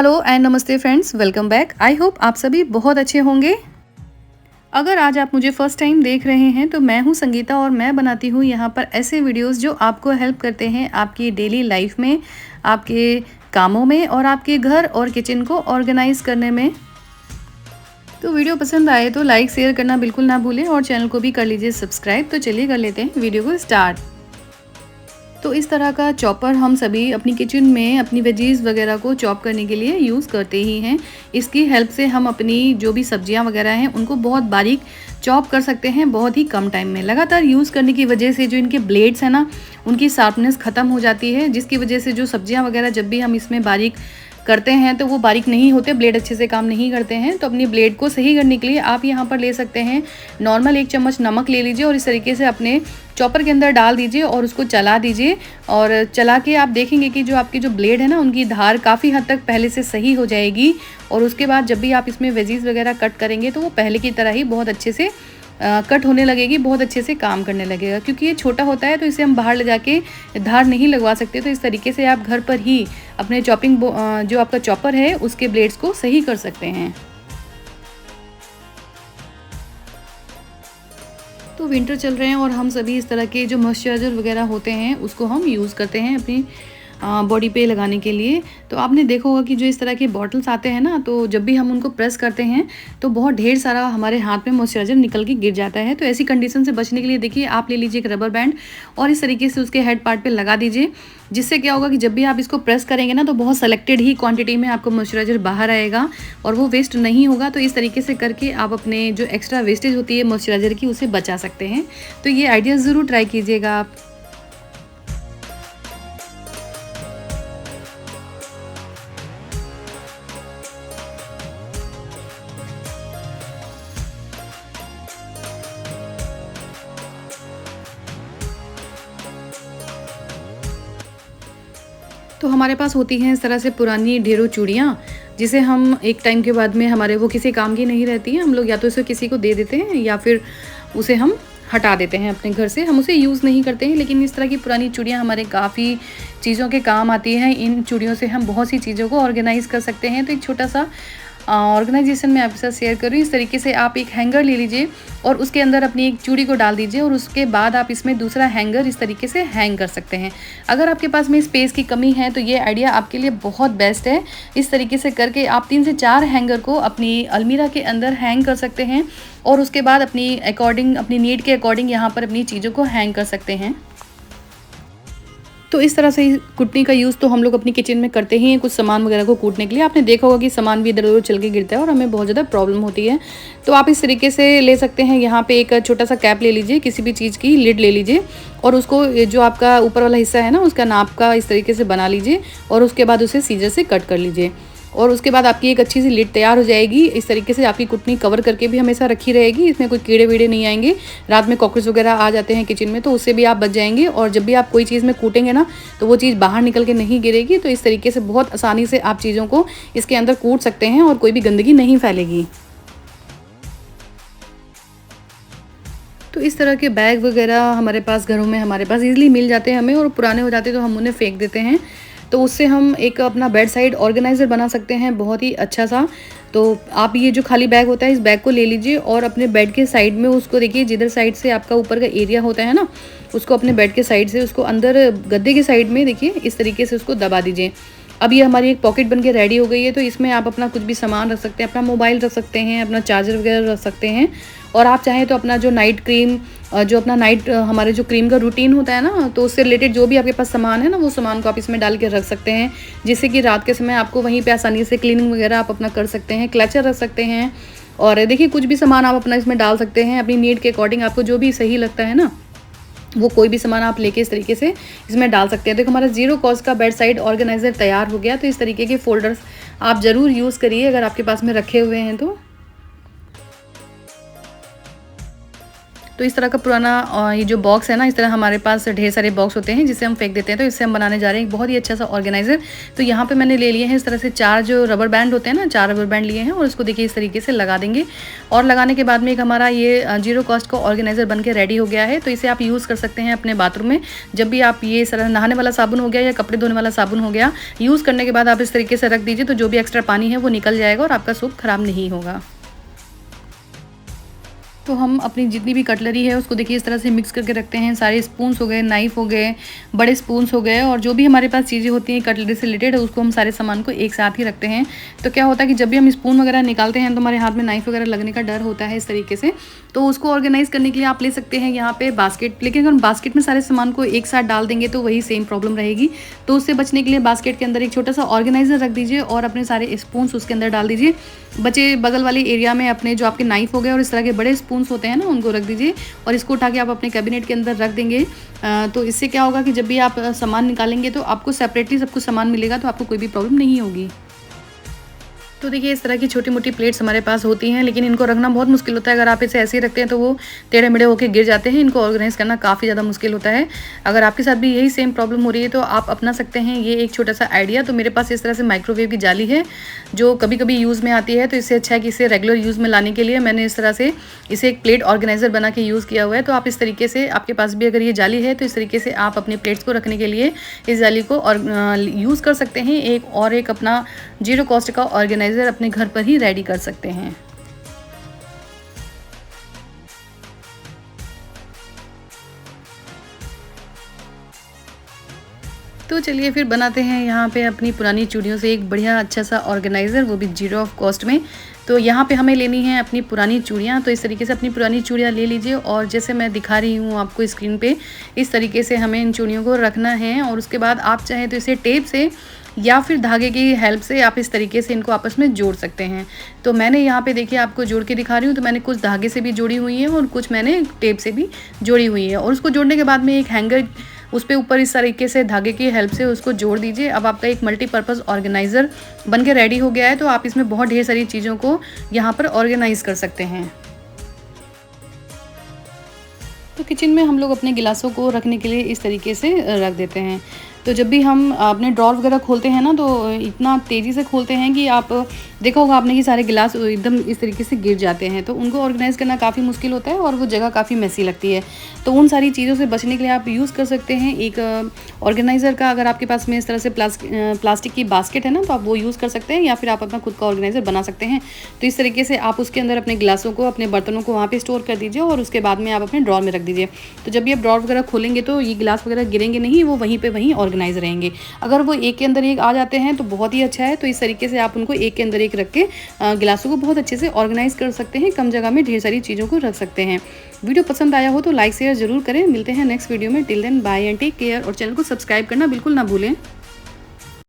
Hello and नमस्ते friends, welcome back. I hope आप सभी बहुत अच्छे होंगे। अगर आज आप मुझे फर्स्ट टाइम देख रहे हैं तो मैं हूं संगीता और मैं बनाती हूं यहां पर ऐसे वीडियोस जो आपको हेल्प करते हैं आपकी डेली लाइफ में, आपके कामों में और आपके घर और किचन को ऑर्गेनाइज करने में। तो वीडियो पसंद आए तो लाइक शेयर करना बिल्कुल ना भूलें और चैनल को भी कर लीजिए सब्सक्राइब। तो चलिए कर लेते हैं वीडियो को स्टार्ट। तो इस तरह का चॉपर हम सभी अपनी किचन में अपनी वेजीज वगैरह को चॉप करने के लिए यूज़ करते ही हैं। इसकी हेल्प से हम अपनी जो भी सब्जियां वगैरह हैं उनको बहुत बारीक चॉप कर सकते हैं बहुत ही कम टाइम में। लगातार यूज़ करने की वजह से जो इनके ब्लेड्स हैं ना, उनकी शार्पनेस ख़त्म हो जाती है, जिसकी वजह से जो सब्जियां वगैरह जब भी हम इसमें बारीक करते हैं तो वो बारीक नहीं होते, ब्लेड अच्छे से काम नहीं करते हैं। तो अपनी ब्लेड को सही करने के लिए आप यहाँ पर ले सकते हैं नॉर्मल 1 चम्मच नमक ले लीजिए और इस तरीके से अपने चॉपर के अंदर डाल दीजिए और उसको चला दीजिए। और चला के आप देखेंगे कि जो आपकी जो ब्लेड है ना, उनकी धार काफ़ी हद तक पहले से सही हो जाएगी। और उसके बाद जब भी आप इसमें वेजीज वगैरह कट करेंगे तो वो पहले की तरह ही बहुत अच्छे से कट होने लगेगी, बहुत अच्छे से काम करने लगेगा। क्योंकि ये छोटा होता है तो इसे हम बाहर ले जाके धार नहीं लगवा सकते। तो इस तरीके से आप घर पर ही अपने जो आपका चॉपर है उसके ब्लेड्स को सही कर सकते हैं। तो विंटर चल रहे हैं और हम सभी इस तरह के जो मॉइस्चराइज़र वगैरह होते हैं उसको हम यूज़ करते हैं अपनी बॉडी पे लगाने के लिए। तो आपने देखा होगा कि जो इस तरह के बॉटल्स आते हैं ना, तो जब भी हम उनको प्रेस करते हैं तो बहुत ढेर सारा हमारे हाथ में मॉइस्चराइज़र निकल के गिर जाता है। तो ऐसी कंडीशन से बचने के लिए देखिए, आप ले लीजिए एक रबर बैंड और इस तरीके से उसके हेड पार्ट पे लगा दीजिए। जिससे क्या होगा कि जब भी आप इसको प्रेस करेंगे ना तो बहुत सेलेक्टेड ही क्वांटिटी में आपको मॉइस्चराइज़र बाहर आएगा और वो वेस्ट नहीं होगा। तो इस तरीके से करके आप अपने जो एक्स्ट्रा वेस्टेज होती है मॉइस्चराइज़र की, उसे बचा सकते हैं। तो ये आइडिया ज़रूर ट्राई कीजिएगा आप। तो हमारे पास होती हैं इस तरह से पुरानी ढेरों चूड़ियाँ, जिसे हम एक टाइम के बाद में हमारे वो किसी काम की नहीं रहती हैं। हम लोग या तो इसे किसी को दे देते हैं या फिर उसे हम हटा देते हैं अपने घर से, हम उसे यूज़ नहीं करते हैं। लेकिन इस तरह की पुरानी चूड़ियाँ हमारे काफ़ी चीज़ों के काम आती हैं। इन चूड़ियों से हम बहुत सी चीज़ों को ऑर्गेनाइज़ कर सकते हैं। तो एक छोटा सा ऑर्गेनाइजेशन मैं आपके साथ शेयर कर रही हूँ। इस तरीके से आप एक हैंगर ले लीजिए और उसके अंदर अपनी एक चूड़ी को डाल दीजिए और उसके बाद आप इसमें दूसरा हैंगर इस तरीके से हैंग कर सकते हैं। अगर आपके पास में स्पेस की कमी है तो ये आइडिया आपके लिए बहुत बेस्ट है। इस तरीके से करके आप 3 से 4 हैंगर को अपनी अलमीरा के अंदर हैंग कर सकते हैं और उसके बाद अपनी अकॉर्डिंग, अपनी नीड के अकॉर्डिंग यहाँ पर अपनी चीज़ों को हैंग कर सकते हैं। तो इस तरह से कुटनी का यूज़ तो हम लोग अपनी किचन में करते ही हैं, कुछ सामान वगैरह को कूटने के लिए। आपने देखा होगा कि सामान भी इधर उधर चल के गिरता है और हमें बहुत ज़्यादा प्रॉब्लम होती है। तो आप इस तरीके से ले सकते हैं। यहाँ पे एक छोटा सा कैप ले लीजिए, किसी भी चीज़ की लिड ले लीजिए और उसको जो आपका ऊपर वाला हिस्सा है ना, उसका नाप का इस तरीके से बना लीजिए और उसके बाद उसे सीजर से कट कर लीजिए। और उसके बाद आपकी एक अच्छी सी लिड तैयार हो जाएगी। इस तरीके से आपकी कुटनी कवर करके भी हमेशा रखी रहेगी, इसमें कोई कीड़े वीड़े नहीं आएंगे। रात में कॉकरोच वगैरह आ जाते हैं किचन में तो उससे भी आप बच जाएंगे। और जब भी आप कोई चीज़ में कूटेंगे ना तो वो चीज़ बाहर निकल के नहीं गिरेगी। तो इस तरीके से बहुत आसानी से आप चीज़ों को इसके अंदर कूट सकते हैं और कोई भी गंदगी नहीं फैलेगी। तो इस तरह के बैग वगैरह हमारे पास घरों में हमारे पास ईज़िली मिल जाते हैं हमें, और पुराने हो जाते तो हम उन्हें फेंक देते हैं। तो उससे हम एक अपना बेड साइड ऑर्गेनाइज़र बना सकते हैं बहुत ही अच्छा सा। तो आप ये जो खाली बैग होता है, इस बैग को ले लीजिए और अपने बेड के साइड में उसको देखिए, जिधर साइड से आपका ऊपर का एरिया होता है ना, उसको अपने बेड के साइड से उसको अंदर गद्दे के साइड में देखिए इस तरीके से उसको दबा दीजिए। अब ये हमारी एक पॉकेट बन के रेडी हो गई है। तो इसमें आप अपना कुछ भी सामान रख सकते हैं, अपना मोबाइल रख सकते हैं, अपना चार्जर वगैरह रख सकते हैं। और आप चाहें तो अपना जो नाइट क्रीम, जो अपना नाइट हमारे जो क्रीम का रूटीन होता है ना, तो उससे रिलेटेड जो भी आपके पास सामान है ना, वो सामान को आप इसमें डाल के रख सकते हैं, जिससे कि रात के समय आपको वहीं पे आसानी से क्लीनिंग वगैरह आप अपना कर सकते हैं। क्लचर रख सकते हैं और देखिए कुछ भी सामान आप अपना इसमें डाल सकते हैं अपनी नीड के अकॉर्डिंग। आपको जो भी सही लगता है ना, वो कोई भी सामान आप लेके इस तरीके से इसमें डाल सकते हैं। देखो हमारा 0 कॉस्ट का बेड साइड ऑर्गेनाइजर तैयार हो गया। तो इस तरीके के फोल्डर्स आप ज़रूर यूज़ करिए अगर आपके पास में रखे हुए हैं तो। तो इस तरह का पुराना ये जो बॉक्स है ना, इस तरह हमारे पास ढेर सारे बॉक्स होते हैं जिसे हम फेंक देते हैं। तो इससे हम बनाने जा रहे हैं एक बहुत ही अच्छा सा ऑर्गेनाइज़र। तो यहाँ पे मैंने ले लिए हैं इस तरह से 4 जो रबर बैंड होते हैं ना, 4 रबर बैंड लिए हैं और इसको देखिए इस तरीके से लगा देंगे। और लगाने के बाद में एक हमारा ये जीरो कॉस्ट का ऑर्गेनाइज़र बन के रेडी हो गया है। तो इसे आप यूज़ कर सकते हैं अपने बाथरूम में। जब भी आप ये सारा नहाने वाला साबुन हो गया या कपड़े धोने वाला साबुन हो गया, यूज़ करने के बाद आप इस तरीके से रख दीजिए, तो जो भी एक्स्ट्रा पानी है वो निकल जाएगा और आपका सूप खराब नहीं होगा। तो हम अपनी जितनी भी कटलरी है उसको देखिए इस तरह से मिक्स करके रखते हैं। सारे स्पून्स हो गए, नाइफ़ हो गए, बड़े स्पून्स हो गए और जो भी हमारे पास चीज़ें होती हैं कटलरी से रिलेटेड, उसको हम सारे सामान को एक साथ ही रखते हैं। तो क्या होता है कि जब भी हम स्पून वगैरह निकालते हैं तो हमारे हाथ में नाइफ़ वगैरह लगने का डर होता है इस तरीके से। तो उसको ऑर्गेनाइज़ करने के लिए आप ले सकते हैं यहाँ पे बास्केट। लेकिन अगर हम बास्केट में सारे सामान को एक साथ डाल देंगे तो वही सेम प्रॉब्लम रहेगी। तो उससे बचने के लिए बास्केट के अंदर एक छोटा सा ऑर्गेनाइज़र रख दीजिए और अपने सारे स्पून्स उसके अंदर डाल दीजिए। बचे बगल वाले एरिया में अपने जो आपके नाइफ़ हो गए और इस तरह के बड़े स्पून्स होते हैं ना, उनको रख दीजिए और इसको उठा के आप अपने कैबिनेट के अंदर रख देंगे। तो इससे क्या होगा कि जब भी आप सामान निकालेंगे तो आपको सेपरेटली सब कुछ सामान मिलेगा, तो आपको कोई भी प्रॉब्लम नहीं होगी। तो देखिए इस तरह की छोटी-मोटी प्लेट्स हमारे पास होती हैं, लेकिन इनको रखना बहुत मुश्किल होता है। अगर आप इसे ऐसे ही रखते हैं तो वो टेढ़े-मेढ़े होके गिर जाते हैं। इनको ऑर्गेनाइज़ करना काफ़ी ज़्यादा मुश्किल होता है। अगर आपके साथ भी यही सेम प्रॉब्लम हो रही है तो आप अपना सकते हैं ये एक छोटा-सा आइडिया। तो मेरे पास इस तरह से माइक्रोवेव की जाली है जो कभी-कभी यूज़ में आती है, तो इससे अच्छा है कि इसे रेगुलर यूज़ में लाने के लिए मैंने इस तरह से इसे एक प्लेट ऑर्गेनाइज़र बना के यूज़ किया हुआ है। तो आप इस तरीके से, आपके पास भी अगर ये जाली है तो इस तरीके से आप अपने प्लेट्स को रखने के लिए इस जाली को यूज़ कर सकते हैं। एक अपना जीरो कॉस्ट का ऑर्गेनाइज़र अपने घर पर ही रेडी कर सकते हैं। तो चलिए फिर बनाते हैं यहाँ पे अपनी पुरानी चूड़ियों से एक बढ़िया अच्छा सा ऑर्गेनाइज़र, वो भी जीरो ऑफ कॉस्ट में। तो यहाँ पे हमें लेनी है अपनी पुरानी चूड़ियाँ। तो इस तरीके से अपनी पुरानी चूड़ियाँ ले लीजिए और जैसे मैं दिखा रही हूँ आपको स्क्रीन पे, इस तरीके से हमें इन चूड़ियों को रखना है। और उसके बाद आप चाहें तो इसे टेप से या फिर धागे की हेल्प से आप इस तरीके से इनको आपस में जोड़ सकते हैं। तो मैंने यहाँ पे देखिए आपको जोड़ के दिखा रही हूँ। तो मैंने कुछ धागे से भी जोड़ी हुई है और कुछ मैंने टेप से भी जोड़ी हुई है। और उसको जोड़ने के बाद में एक हैंगर उस पे ऊपर इस तरीके से धागे की हेल्प से उसको जोड़ दीजिए। अब आपका एक मल्टीपर्पज़ ऑर्गेनाइज़र बन के रेडी हो गया है। तो आप इसमें बहुत ढेर सारी चीज़ों को यहाँ पर ऑर्गेनाइज़ कर सकते हैं। तो किचन में हम लोग अपने गिलासों को रखने के लिए इस तरीके से रख देते हैं। तो जब भी हम अपने ड्रॉर वगैरह खोलते हैं ना, तो इतना तेज़ी से खोलते हैं कि आप देखा होगा आपने कि सारे गिलास एकदम इस तरीके से गिर जाते हैं। तो उनको ऑर्गेनाइज़ करना काफ़ी मुश्किल होता है और वो जगह काफ़ी मेसी लगती है। तो उन सारी चीज़ों से बचने के लिए आप यूज़ कर सकते हैं एक ऑर्गेनाइज़र का। अगर आपके पास में इस तरह से प्लास्टिक की बास्केट है ना, तो आप वो यूज़ कर सकते हैं या फिर आप अपना खुद का ऑर्गेनाइज़र बना सकते हैं। तो इस तरीके से आप उसके अंदर अपने गिलासों को, अपने बर्तनों को वहाँ पे स्टोर कर दीजिए और उसके बाद में आप अपने ड्रॉर में रख दीजिए। तो जब भी आप ड्रॉर वगैरह खोलेंगे तो ये गिलास वगैरह गिरेंगे नहीं, वो वहीं पे वहीं ऑर्गेनाइज़ रहेंगे। अगर वो एक के अंदर एक आ जाते हैं तो बहुत ही अच्छा है। तो इस तरीके से आप उनको एक के अंदर एक रख के गिलासों को बहुत अच्छे से ऑर्गेनाइज़ कर सकते हैं। कम जगह में ढेर सारी चीज़ों को रख सकते हैं। वीडियो पसंद आया हो तो लाइक शेयर ज़रूर करें। मिलते हैं नेक्स्ट वीडियो में। Till then bye and take care. और चैनल को सब्सक्राइब करना बिल्कुल ना भूलें।